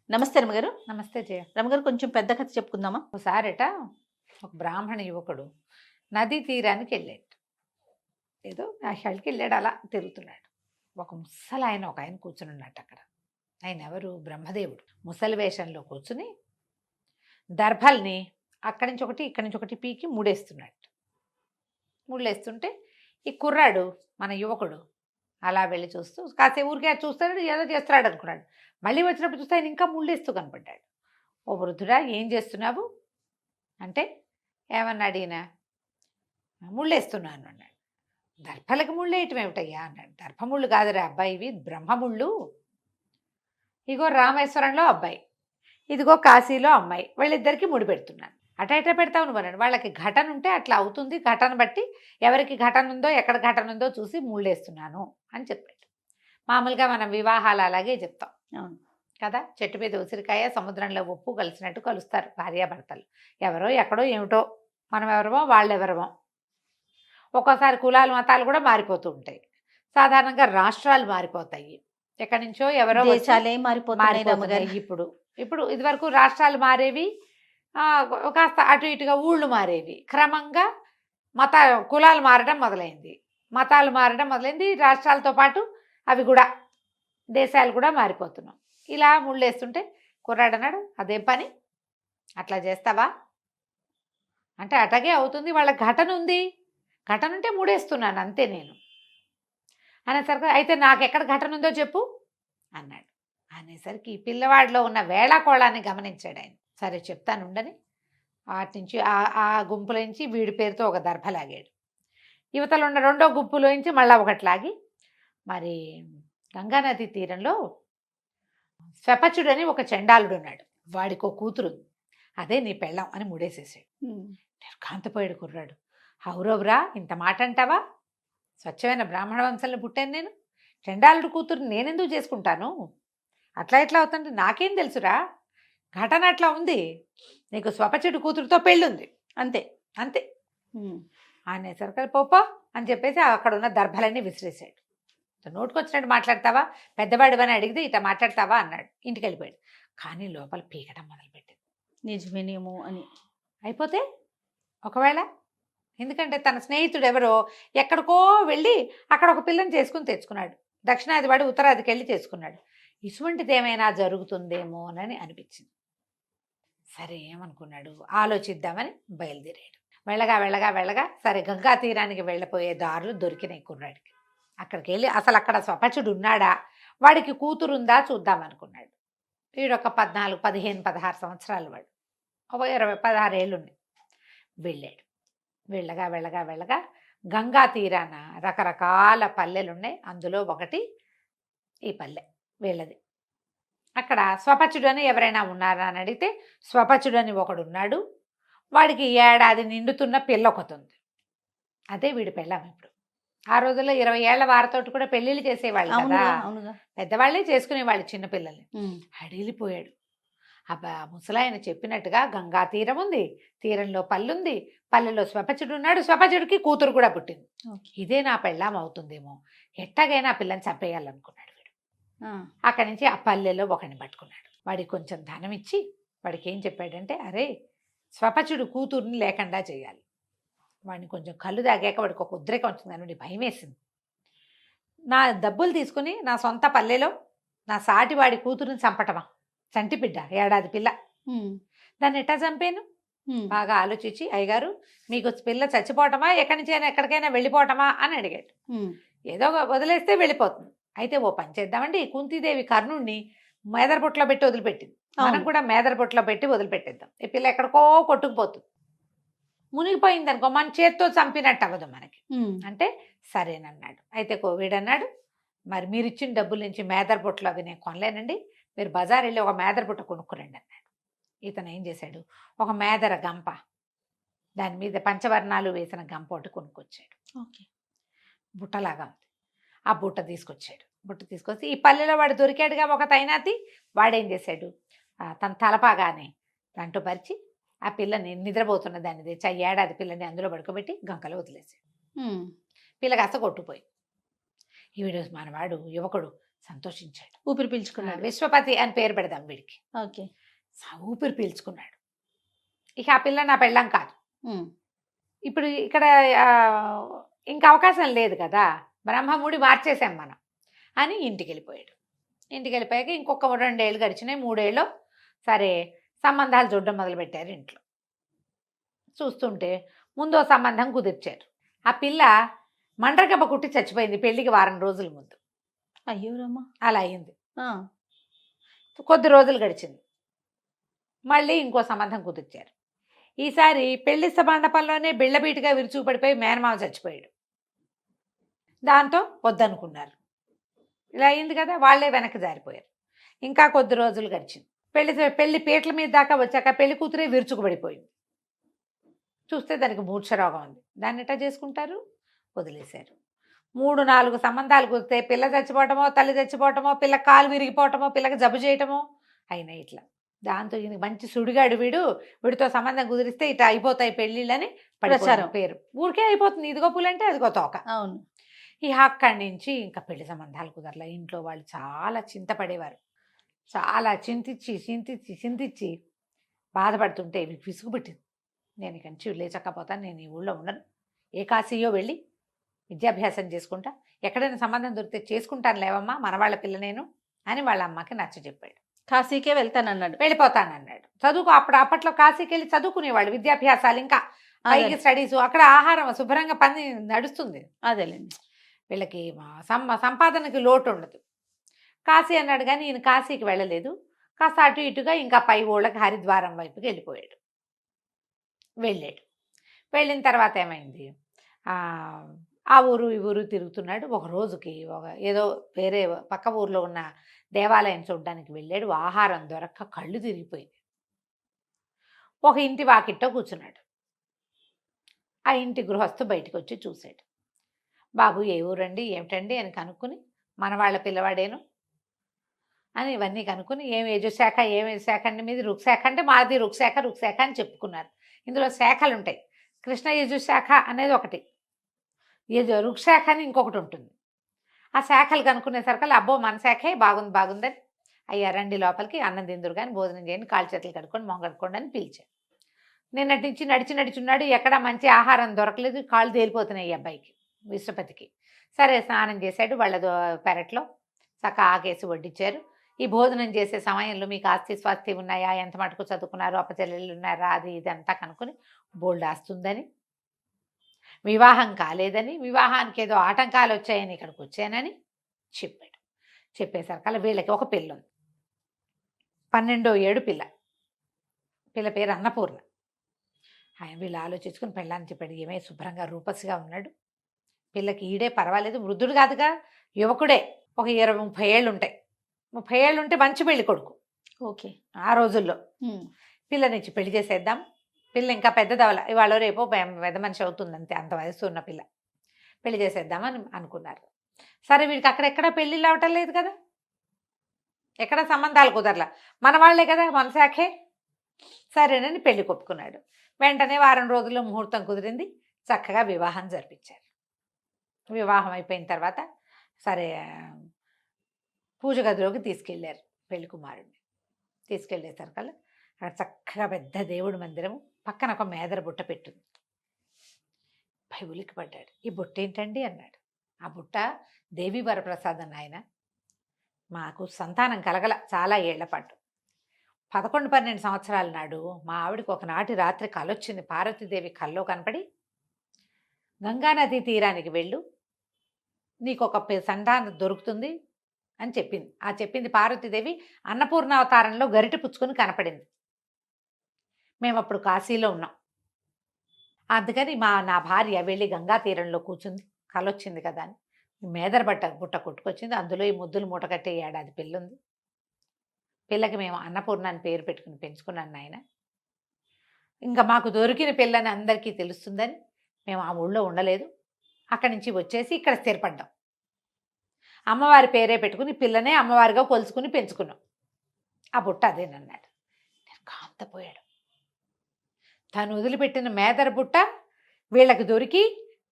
నమస్తే రమగారు. నమస్తే జయ. రమగారు, కొంచెం పెద్ద కథ చెప్పుకుందామా? ఒకసారట ఒక బ్రాహ్మణ యువకుడు నదీ తీరానికి వెళ్ళాడు. ఏదో యాషాలకి వెళ్ళాడు, అలా తిరుగుతున్నాడు. ఒక ముసలి ఆయన ఒక ఆయన కూర్చుని ఉన్నట్టు అక్కడ. ఆయన ఎవరు? బ్రహ్మదేవుడు. ముసలి వేషంలో కూర్చుని దర్భల్ని అక్కడి నుంచి ఒకటి ఇక్కడి నుంచి ఒకటి పీకి మూడేస్తున్నాడు. ముళ్ళేస్తుంటే ఈ కుర్రాడు, మన యువకుడు, అలా వెళ్ళి చూస్తూ కాసేపు ఊరికే చూస్తాడు, ఏదో చేస్తున్నాడు అనుకున్నాడు. మళ్ళీ వచ్చినప్పుడు చూస్తే ఆయన ఇంకా ముళ్ళేస్తూ కనపడ్డాడు. ఓ వృద్ధుడా, ఏం చేస్తున్నావు అంటే, ఏమన్నా అడిగినా ముళ్ళేస్తున్నాను అన్నాడు. దర్భలకు ముళ్ళేయటం ఏమిటయ్యా అన్నాడు. దర్భముళ్ళు కాదురా అబ్బాయి, ఇవి బ్రహ్మముళ్ళు. ఇగో రామేశ్వరంలో అబ్బాయి, ఇదిగో కాశీలో అమ్మాయి, వీళ్ళిద్దరికి ముడి పెడుతున్నాను. అట పెడతావు నువ్వు అన్నాడు. వాళ్ళకి ఘటన ఉంటే అట్లా అవుతుంది, ఘటన బట్టి ఎవరికి ఘటన ఉందో ఎక్కడ ఘటన ఉందో చూసి ముళ్ళేస్తున్నాను అని చెప్పాడు. మామూలుగా మనం వివాహాలు అలాగే చెప్తాం కదా. చెట్టు మీద ఉసిరికాయ, సముద్రంలో ఉప్పు కలిసినట్టు కలుస్తారు భార్యాభర్తలు. ఎవరో ఎక్కడో ఏమిటో, మనం ఎవరమో వాళ్ళెవరమో. ఒక్కోసారి కులాలు మతాలు కూడా మారిపోతూ ఉంటాయి. సాధారణంగా రాష్ట్రాలు మారిపోతాయి, ఎక్కడి నుంచో ఎవరో దేశాలే మారిపోతున్నాయి. ఇప్పుడు ఇదివరకు రాష్ట్రాలు మారేవి, కాస్త అటు ఇటుగా ఊళ్ళు మారేవి. క్రమంగా కులాలు మారడం మొదలైంది, మతాలు మారడం మొదలైంది. రాష్ట్రాలతో పాటు అవి కూడా, దేశాలు కూడా మారిపోతున్నాం. ఇలా ముళ్ళేస్తుంటే కుర్రాడు అన్నాడు, అదేం పని, అట్లా చేస్తావా అంటే, అట్లాగే అవుతుంది, వాళ్ళ ఘటన ఉంది, ఘటన ఉంటే మూడేస్తున్నాను అంతే నేను అనేసరికి, అయితే నాకు ఎక్కడ ఘటన ఉందో చెప్పు అన్నాడు. అనేసరికి ఈ పిల్లవాడిలో ఉన్న వేళాకోళాన్ని గమనించాడు ఆయన. సరే చెప్తాను ఉండని వాటి నుంచి ఆ గుంపులోంచి వీడి పేరుతో ఒక దర్భ లాగాడు. యువతలో ఉన్న రెండో గుంపులోంచి మళ్ళీ ఒకటి లాగి, మరి గంగానది తీరంలో స్వపచుడని ఒక చండాలుడు ఉన్నాడు, వాడికి ఒక కూతురు, అదే నీ పెళ్ళం అని ముడేసేసాడు. నిర్ఘాంతపోయాడు కుర్రాడు. హౌరవురా, ఇంత మాట అంటావా? స్వచ్ఛమైన బ్రాహ్మణ వంశంలో పుట్టాను నేను, చండాలుడు కూతురు నేనెందుకు చేసుకుంటాను? అట్లా ఎట్లా అవుతుంది, నాకేం తెలుసురా, ఘటన అట్లా ఉంది, నీకు స్వపచుడు కూతురుతో పెళ్ళుంది అంతే అంతే అనేసరికి పోపో అని చెప్పేసి అక్కడ ఉన్న దర్భలన్నీ విసిరేసాడు. నోటుకొచ్చినట్టు మాట్లాడతావా, పెద్దవాడివని అడిగితే ఇట్లా మాట్లాడతావా అన్నాడు. ఇంటికి వెళ్ళిపోయాడు. కానీ లోపల పీకటం మొదలుపెట్టింది. నిజమేనేమో అని. అయిపోతే ఒకవేళ, ఎందుకంటే తన స్నేహితుడు ఎవరో ఎక్కడికో వెళ్ళి అక్కడ ఒక పిల్లని చేసుకుని తెచ్చుకున్నాడు, దక్షిణాది వాడు ఉత్తరాదికి వెళ్ళి చేసుకున్నాడు. ఇటువంటిది ఏమైనా జరుగుతుందేమో అని అనిపించింది. సరే ఏమనుకున్నాడు, ఆలోచిద్దామని బయలుదేరాడు. వెళ్ళగా వెళ్ళగా వెళ్ళగా సరే గంగా తీరానికి వెళ్ళిపోయే దారులు దొరికినాయి కుర్రాడికి. అక్కడికి వెళ్ళి అసలు అక్కడ స్వపచుడు ఉన్నాడా, వాడికి కూతురుందా చూద్దామనుకున్నాడు. వీడొక 14, 15, 16 సంవత్సరాలు, వాడు ఒక 20, 16 ఏళ్ళు ఉన్నాయి. వెళ్ళాడు. వెళ్ళగా వెళ్ళగా వెళ్ళగా గంగా తీరాన రకరకాల పల్లెలు ఉన్నాయి, అందులో ఒకటి ఈ పల్లె వీళ్ళది. అక్కడ స్వపచుడు అని ఎవరైనా ఉన్నారా అని అడిగితే స్వపచుడు అని ఒకడున్నాడు, వాడికి ఏడాది నిండుతున్న పిల్ల ఒకటి ఉంది, అదే వీడి పెళ్ళాం. ఇప్పుడు ఆ రోజుల్లో 20 ఏళ్ల వారితోటి కూడా పెళ్ళిళ్ళు చేసేవాళ్ళు కదా, పెద్దవాళ్ళే చేసుకునేవాళ్ళు చిన్నపిల్లల్ని. అడిగిపోయాడు. అబ్బా, ముసలాయన చెప్పినట్టుగా గంగా తీరం ఉంది, తీరంలో పల్లుంది, పల్లెలో స్వపచుడు ఉన్నాడు, స్వపచుడికి కూతురు కూడా పుట్టింది, ఇదే నా పెళ్ళాం అవుతుందేమో, ఎట్టగైనా ఆ పిల్లని చంపేయాలనుకున్నాడు వీడు. అక్కడి నుంచి ఆ పల్లెలో ఒకరిని పట్టుకున్నాడు. వాడికి కొంచెం ధనం ఇచ్చి వాడికి ఏం చెప్పాడంటే, అరే స్వపచుడు కూతుర్ని లేకుండా చేయాలి. వాడిని కొంచెం కళ్ళు తాగాక వాడికి ఒక ఉద్రేకం వచ్చిందని భయం వేసింది. నా డబ్బులు తీసుకుని నా సొంత పల్లెలో నా సాటి వాడి కూతురుని చంపటమా, చంటి బిడ్డ, ఏడాది పిల్ల, దాన్ని ఎట్టా చంపాను? బాగా ఆలోచించి, అయ్యగారు మీకు పిల్ల చచ్చిపోవటమా, ఎక్కడి నుంచి అయినా ఎక్కడికైనా వెళ్ళిపోవటమా అని అడిగాడు. ఏదో వదిలేస్తే వెళ్ళిపోతుంది. అయితే ఓ పని చేద్దామండి, కుంతీదేవి కర్ణుడిని మేదరబొట్లో పెట్టి వదిలిపెట్టింది, మనం కూడా మేదరబొట్లో పెట్టి వదిలిపెట్టేద్దాం. ఈ పిల్ల ఎక్కడికో కొట్టుకుపోతుంది, మునిగిపోయింది అనుకో మన చేత్తో చంపినట్టు అవ్వదు మనకి అంటే, సరేనన్నాడు. అయితే వీడన్నాడు, మరి మీరు ఇచ్చిన డబ్బుల నుంచి మేదరబొట్లు అవి నేను కొనలేనండి, మీరు బజార్ వెళ్ళి ఒక మేదరబుట్ట కొనుక్కురండి అన్నాడు. ఇతను ఏం చేశాడు, ఒక మేదర గంప, దాని మీద పంచవర్ణాలు వేసిన గంప ఒకటి కొనుక్కొచ్చాడు. బుట్టలాగా ఉంది, ఆ బుట్ట తీసుకొచ్చాడు. బుట్ట తీసుకొచ్చి ఈ పల్లెలో వాడు దొరికాడుగా ఒక తైనాతి, వాడేం చేశాడు, తన తలపాగానే దాంట్లో పరిచి ఆ పిల్లని నిద్రపోతున్న దాన్ని తెచ్చి, ఆ ఏడాది పిల్లని అందులో పడుకోబెట్టి గంకలో వదిలేసాడు. పిల్ల కాస్త కొట్టుపోయి, ఈవిడ మనవాడు యువకుడు సంతోషించాడు. ఊపిరి పీల్చుకున్నాడు. విశ్వపతి అని పేరు పెడదాం వీడికి. ఓకే. ఊపిరి పీల్చుకున్నాడు. ఇక ఆ పిల్ల నా పెళ్ళం కాదు. ఉమ్. ఇప్పుడు ఇక్కడ ఇంకా అవకాశం లేదు కదా, బ్రహ్మముడి మార్చేసాం మనం అని ఇంటికి వెళ్ళిపోయాడు. ఇంటికి వెళ్ళిపోయాక ఇంకొక 2 ఏళ్ళు గడిచినాయి. 3 ఏళ్ళు సరే సంబంధాలు చూడడం మొదలుపెట్టారు ఇంట్లో. చూస్తుంటే ముందు ఓ సంబంధం కుదిర్చారు. ఆ పిల్ల మండ్రగబ్బ కుట్టి చచ్చిపోయింది పెళ్లికి వారం రోజుల ముందు. అయ్యో రమ్మ. అలా అయింది. ఆ. కొద్ది రోజులు గడిచింది. మళ్ళీ ఇంకో సంబంధం కుదిర్చారు. ఈసారి పెళ్లి మండపంలోనే బిళ్ళబీటుగా విరుచుకుపడిపోయి మేనమామ చచ్చిపోయాడు. దాంతో వద్దనుకున్నారు. ఇలా అయింది కదా, వాళ్ళే వెనక్కి జారిపోయారు. ఇంకా కొద్ది రోజులు గడిచింది. పెళ్లి పీటల మీద దాకా వచ్చాక పెళ్లి కూతురే విరుచుకుపడిపోయింది. చూస్తే దానికి మూర్ఛ రోగం ఉంది. దాన్ని ఎట్లా చేసుకుంటారు? వదిలేశారు. 3-4 సంబంధాలు కుదిరితే పిల్ల చచ్చిపోవటమో, తల్లి చచ్చిపోవటమో, పిల్ల కాలు విరిగిపోవటమో, పిల్లకి జబ్బు చేయటమో అయినా ఇట్లా. దాంతో ఈయనకి మంచి సుడిగాడు వీడితో సంబంధం కుదిరిస్తే ఇట్లా అయిపోతాయి పెళ్ళిళ్ళని ప్రచారం పేరు. ఊరికే అయిపోతుంది. ఇదిగో పూలంటే అదిగో తోక. అవును. ఈ అక్కడి నుంచి ఇంకా పెళ్లి సంబంధాలు కుదరలే. ఇంట్లో వాళ్ళు చాలా చింతపడేవారు. చాలా చింతించి బాధపడుతుంటే వీరికి విసుగు పెట్టింది. నేను ఇక్కడి నుంచి లేచకపోతాను, నేను ఈ ఊళ్ళో ఉండను, ఏ కాశీయో వెళ్ళి విద్యాభ్యాసం చేసుకుంటా, ఎక్కడైనా సంబంధం దొరికితే చేసుకుంటాను లేవమ్మా, మనవాళ్ళ పిల్ల నేను అని వాళ్ళ అమ్మకి నచ్చ చెప్పాడు. కాశీకే వెళ్తానన్నాడు. వెళ్ళిపోతానన్నాడు. అప్పట్లో కాశీకి వెళ్ళి చదువుకునేవాళ్ళు. విద్యాభ్యాసాలు ఇంకా పైకి స్టడీస్, అక్కడ ఆహారం శుభ్రంగా పని నడుస్తుంది. అదేలేండి. వీళ్ళకి సంపాదనకి లోటు ఉండదు. కాశీ అన్నాడు కానీ ఈయన కాశీకి వెళ్ళలేదు. కాస్త అటు ఇటుగా ఇంకా పై ఊళ్ళకి హరిద్వారం వైపుకి వెళ్ళిపోయాడు. వెళ్ళిన తర్వాత ఏమైంది, ఆ ఊరు ఈ ఊరు తిరుగుతున్నాడు. ఒక రోజుకి ఏదో వేరే పక్క ఊర్లో ఉన్న దేవాలయం చూడడానికి వెళ్ళాడు. ఆహారం దొరక్క కళ్ళు తిరిగిపోయింది. ఒక ఇంటి వాకిట్లో కూర్చున్నాడు. ఆ ఇంటి గృహస్థు బయటకు వచ్చి చూశాడు. బాబు ఏ ఊరండి, ఏమిటండి అని కనుక్కుని, మనవాళ్ళ పిల్లవాడేను అని ఇవన్నీ కనుక్కుని, ఏం యజుశాఖ అండి మీది? రుక్శాఖ అంటే మాది రుక్శాఖ అని చెప్పుకున్నారు. ఇందులో శాఖలు ఉంటాయి. కృష్ణ యజుశాఖ అనేది ఒకటి, రుక్శాఖ అని ఇంకొకటి ఉంటుంది. ఆ శాఖలు కనుక్కునేసరికి అబ్బో మన శాఖే బాగుందని, అయ్యా రండి లోపలికి, అన్నం తిందురు కానీ భోజనం చేయండి, కాళ్ళు చేతులు కడుక్కొని మొహం కడుక్కోండి అని పిలిచారు. నిన్నటి నుంచి నడిచున్నాడు. ఎక్కడా మంచి ఆహారం దొరకలేదు. కాళ్ళు తేలిపోతున్నాయి ఈ అబ్బాయికి, విశ్వపతికి. సరే స్నానం చేశాడు. వాళ్ళ పెరట్లో చక్క ఆకేసి వడ్డించారు. ఈ భోజనం చేసే సమయంలో మీకు ఆస్తి స్వాస్తి ఉన్నాయా, ఎంత మటుకు చదువుకున్నారు, అప్పచెల్లెళ్ళు ఉన్నారా, అది ఇదంతా కనుక్కొని బోల్డ్ ఆస్తుందని, వివాహం కాలేదని, వివాహానికి ఏదో ఆటంకాలు వచ్చాయని ఇక్కడికి వచ్చానని చెప్పాడు. చెప్పేసరికల్లా వీళ్ళకి ఒక పిల్ల ఉంది. 12వ ఏడు పిల్ల పేరు అన్నపూర్ణ. ఆయన వీళ్ళు ఆలోచించుకుని పెళ్ళాన్ని చెప్పాడు. ఏమే శుభ్రంగా రూపసిగా ఉన్నాడు, పిల్లకి ఈడే పర్వాలేదు, వృద్ధుడు కాదుగా, యువకుడే, ఒక 20-30 ఏళ్ళు ఉంటాయి. 30 ఏళ్ళు ఉంటే మంచి పెళ్లి కొడుకు. ఓకే. ఆ రోజుల్లో పిల్లనిచ్చి పెళ్లి చేసేద్దాం. పిల్ల ఇంకా పెద్దదవల, ఇవాళ రేపో పెద్ద మనిషి అవుతుంది అంతే, అంత వయసు ఉన్న పిల్ల, పెళ్లి చేసేద్దామని అనుకున్నారు. సరే వీడికి అక్కడెక్కడ పెళ్ళిళ్ళు అవటం లేదు కదా, ఎక్కడ సంబంధాలు కుదరలా, మన వాళ్లే కదా, మన శాఖే. సరేనని పెళ్లి కొప్పుకున్నాడు. వెంటనే వారం రోజుల్లో ముహూర్తం కుదిరింది. చక్కగా వివాహం జరిపించారు. వివాహం అయిపోయిన తర్వాత సరే పూజ గదిలోకి తీసుకెళ్ళారు పెళ్లి కుమారుడిని. తీసుకెళ్ళేసరికల్లా అక్కడ చక్కగా పెద్ద దేవుడి మందిరం, పక్కన ఒక మేదర బుట్ట పెట్టుంది. పై ఉలికి పడ్డాడు. ఈ బుట్ట ఏంటండి అన్నాడు. ఆ బుట్ట దేవి వరప్రసాదం ఆయన, మాకు సంతానం కలగల చాలా ఏళ్ల పాటు. 11-12 సంవత్సరాల నాడు మా ఆవిడకి ఒకనాటి రాత్రి కలొచ్చింది. పార్వతీదేవి కల్లో కనపడి, గంగానదీ తీరానికి వెళ్ళు, నీకు ఒక సంతానం దొరుకుతుంది అని చెప్పింది. ఆ చెప్పింది పార్వతీదేవి అన్నపూర్ణావతారంలో గరిటె పుచ్చుకొని కనపడింది. మేము అప్పుడు కాశీలో ఉన్నాం. అందుకని నా భార్య వెళ్ళి గంగా తీరంలో కూర్చుంది, కలొచ్చింది కదా అని మేదర బుట్ట కొట్టుకొచ్చింది. అందులో ఈ ముద్దులు మూట కట్టే ఏడాది పిల్లుంది. పిల్లకి మేము అన్నపూర్ణ అని పేరు పెట్టుకుని పెంచుకున్నాను ఆయన. ఇంకా మాకు దొరికిన పిల్లని అందరికీ తెలుస్తుందని మేము ఆ ఊళ్ళో ఉండలేదు. అక్కడి నుంచి వచ్చేసి ఇక్కడ స్థిరపడ్డాం. అమ్మవారి పేరే పెట్టుకుని పిల్లనే అమ్మవారిగా కొలుచుకుని పెంచుకున్నాం. ఆ బుట్ట అదేనన్నాడు. నేను కాంతపోయాడు. తను వదిలిపెట్టిన మేదర బుట్ట వీళ్ళకి దొరికి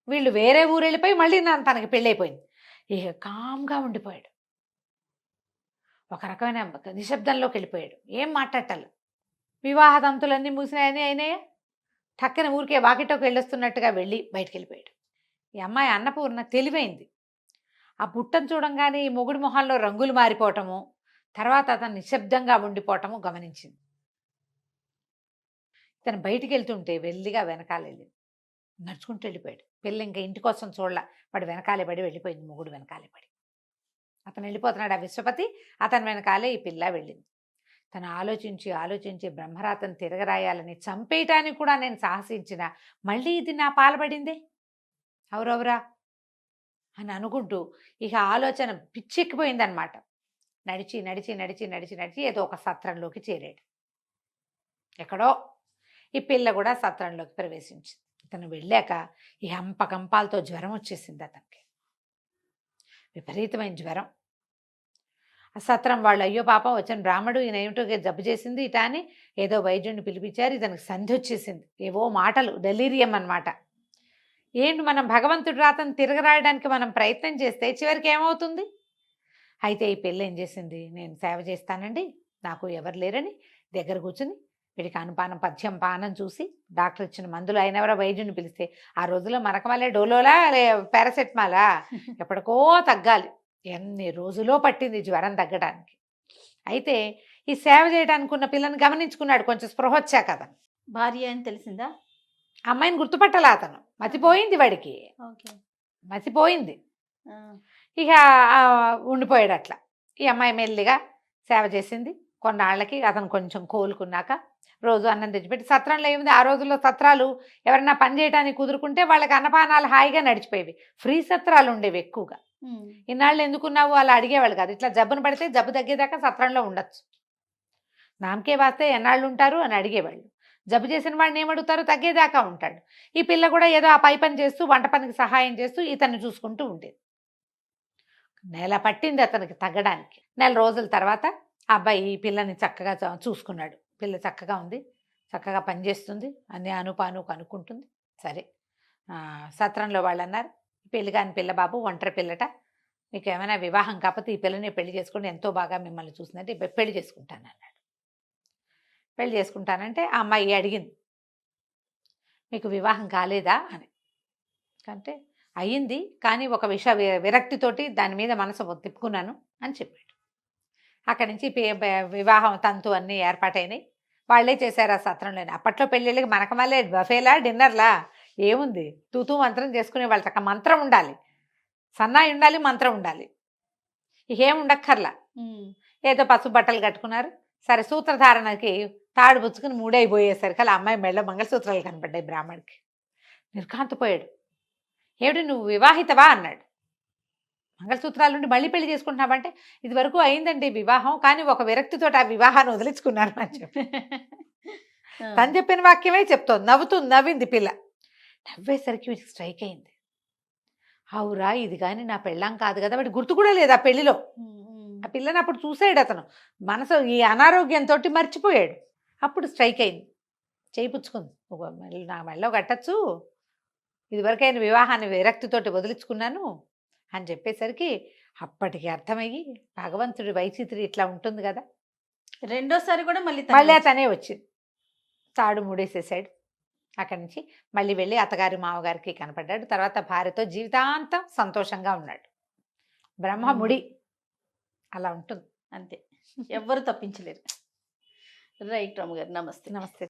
వీళ్ళు వేరే ఊరు వెళ్ళిపోయి మళ్ళీ తనకి పెళ్ళైపోయింది. ఇక కామ్గా ఉండిపోయాడు. ఒక రకమైన నిశ్శబ్దంలోకి వెళ్ళిపోయాడు. ఏం మాట్లాడాలి. వివాహ తంతులన్నీ మూసినాయని అయినాయా. టక్కన ఊరికే వాకిటోకి వెళ్ళొస్తున్నట్టుగా వెళ్ళి బయటికి వెళ్ళిపోయాడు. ఈ అమ్మాయి అన్నపూర్ణ తెలివైంది. ఆ బుట్టను చూడంగానే ఈ మొగుడి మొహాల్లో రంగులు మారిపోవటము, తర్వాత అతను నిశ్శబ్దంగా ఉండిపోవటము గమనించింది. ఇతను బయటికి వెళ్తుంటే వెల్లిగా వెనకాల వెళ్ళింది. నడుచుకుంటూ వెళ్ళిపోయాడు. పిల్ల ఇంకా ఇంటి కోసం చూడలా, వాడు వెనకాలే పడి వెళ్ళిపోయింది. మొగుడు వెనకాలే పడి అతను వెళ్ళిపోతున్నాడు. ఆ విశ్వపతి అతని వెనకాలే ఈ పిల్ల వెళ్ళింది. తను ఆలోచించి ఆలోచించి బ్రహ్మరాతను తిరగరాయాలని చంపేయటానికి కూడా నేను సాహసించిన, మళ్ళీ ఇది నా పాల్పడిందే ఎవరెవరా అని అనుకుంటూ ఇక ఆలోచన పిచ్చెక్కిపోయిందనమాట. నడిచి నడిచి నడిచి నడిచి నడిచి ఏదో ఒక సత్రంలోకి చేరాడు. ఎక్కడో ఈ పిల్ల కూడా సత్రంలోకి ప్రవేశించింది. ఇతను వెళ్ళాక ఈ హంపకంపాలతో జ్వరం వచ్చేసింది అతనికి. విపరీతమైన జ్వరం. ఆ సత్రం వాళ్ళు అయ్యో పాపం వచ్చిన బ్రాహ్మడు ఈయన ఏమిటో జబ్బు చేసింది ఇట అని ఏదో వైద్యుడిని పిలిపించారు. ఇతనికి సంధి వచ్చేసింది. ఏవో మాటలు, డెలీరియం అన్నమాట. ఏంటి మనం భగవంతుడి రాతను తిరగరాయడానికి మనం ప్రయత్నం చేస్తే చివరికి ఏమవుతుంది. అయితే ఈ పిల్ల ఏం చేసింది, నేను సేవ చేస్తానండి, నాకు ఎవరు లేరని దగ్గర కూర్చుని వీడికి అనుపానం పథ్యం పానం చూసి డాక్టర్ ఇచ్చిన మందులు అయినవరా వైద్యుని పిలిస్తే ఆ రోజుల్లో మనకు మళ్ళీ డోలోలా పారాసెటమాలా ఎప్పటికో తగ్గాలి. ఎన్ని రోజులో పట్టింది జ్వరం తగ్గడానికి. అయితే ఈ సేవ చేయడానికి ఉన్న పిల్లని గమనించుకున్నాడు. కొంచెం స్పృహ వచ్చాక అతను భార్య అని తెలిసిందా. అమ్మాయిని గుర్తుపట్టాల అతను. మతిపోయింది వాడికి, ఓకే. మతిపోయింది. ఇక ఉండిపోయాడు అట్లా. ఈ అమ్మాయి మెల్లిగా సేవ చేసింది. కొన్నాళ్ళకి అతను కొంచెం కోలుకున్నాక రోజు అన్నం తెచ్చిపెట్టి, సత్రంలో ఏముంది ఆ రోజుల్లో సత్రాలు ఎవరైనా పని చేయడానికి కుదురుకుంటే వాళ్ళకి అన్నపానాలు హాయిగా నడిచిపోయేవి. ఫ్రీ సత్రాలు ఉండేవి ఎక్కువగా. ఇన్నాళ్ళు ఎందుకున్నావు అలా అడిగేవాళ్ళు కాదు. ఇట్లా జబ్బును పడితే జబ్బు తగ్గేదాకా సత్రంలో ఉండొచ్చు, నామకే వాస్తే ఎన్నాళ్ళు ఉంటారు అని అడిగేవాళ్ళు. జబ్బు చేసిన వాడిని ఏమడుగుతారు, తగ్గేదాకా ఉంటాడు. ఈ పిల్ల కూడా ఏదో ఆ పై పని చేస్తూ వంట పనికి సహాయం చేస్తూ ఇతన్ని చూసుకుంటూ ఉండేది. నెల పట్టింది అతనికి తగ్గడానికి. నెల రోజుల తర్వాత ఆ అబ్బాయి ఈ పిల్లని చక్కగా చూసుకున్నాడు. పిల్ల చక్కగా ఉంది, చక్కగా పనిచేస్తుంది, అన్ని అనుపాను కనుక్కుంటుంది. సరే, సత్రంలో వాళ్ళు అన్నారు, పెళ్లి కాని పిల్ల బాబు, ఒంటరి పిల్లట, మీకు ఏమైనా వివాహం కాకపోతే ఈ పిల్లని పెళ్లి చేసుకుని ఎంతో బాగా మిమ్మల్ని చూసిందంటే పెళ్లి చేసుకుంటాను అన్నాడు. పెళ్లి చేసుకుంటానంటే ఆ అమ్మాయి అడిగింది, మీకు వివాహం కాలేదా అని. అంటే అయ్యింది, కానీ ఒక విరక్తితోటి దాని మీద మనసు తిప్పుకున్నాను అని చెప్పాడు. అక్కడి నుంచి వివాహం తంతు అన్నీ ఏర్పాటైనాయి. వాళ్ళే చేశారు ఆ సత్రంలోనే. అప్పట్లో పెళ్ళిళ్ళకి మనకు మళ్ళీ బఫేలా డిన్నర్లా ఏముంది, తూతూ మంత్రం చేసుకునే వాళ్ళ చక్క మంత్రం ఉండాలి, సన్నాయి ఉండాలి, మంత్రం ఉండాలి, ఇకేం ఉండక్కర్లా. ఏదో పసుపు బట్టలు కట్టుకున్నారు. సరే, సూత్రధారణకి తాడు పుచ్చుకుని మూడైపోయేసరికి అలా అమ్మాయి మెళ్ళ మంగళసూత్రాలు కనపడ్డాయి. బ్రాహ్మడికి నిర్ఘాంతపోయాడు. ఏమిటి నువ్వు వివాహితవా అన్నాడు. మంగళసూత్రాలు నుండి మళ్ళీ పెళ్లి చేసుకుంటున్నావంటే ఇది వరకు అయిందండి వివాహం, కానీ ఒక విరక్తితో ఆ వివాహాన్ని వదిలించుకున్నాను అని చెప్పి తను చెప్పిన వాక్యమే చెప్తోంది. నవ్వింది పిల్ల. నవ్వేసరికి వీడికి స్ట్రైక్ అయింది. అవురా, ఇది కానీ నా పెళ్ళాం కాదు కదా. వాడి గుర్తు కూడా లేదు ఆ పెళ్లిలో. ఆ పిల్లని అప్పుడు చూసాడు అతను. మనసు ఈ అనారోగ్యంతో మర్చిపోయాడు. అప్పుడు స్ట్రైక్ అయింది. చేయిపుచ్చుకుంది. నా మెళ్ళో కట్టచ్చు, ఇదివరకైన వివాహాన్ని విరక్తితోటి వదిలించుకున్నాను అని చెప్పేసరికి అప్పటికి అర్థమయ్యి భగవంతుడి వైచిత్రి ఇట్లా ఉంటుంది కదా. రెండోసారి కూడా మళ్ళీ తనే వచ్చింది. తాడు మూడేసేసాడు. అక్కడి నుంచి మళ్ళీ వెళ్ళి అత్తగారి మామగారికి కనపడ్డాడు. తర్వాత భార్యతో జీవితాంతం సంతోషంగా ఉన్నాడు. బ్రహ్మముడి అలా ఉంటుంది అంతే, ఎవ్వరు తప్పించలేరు. రైట్ రాము గారు, నమస్తే. నమస్తే.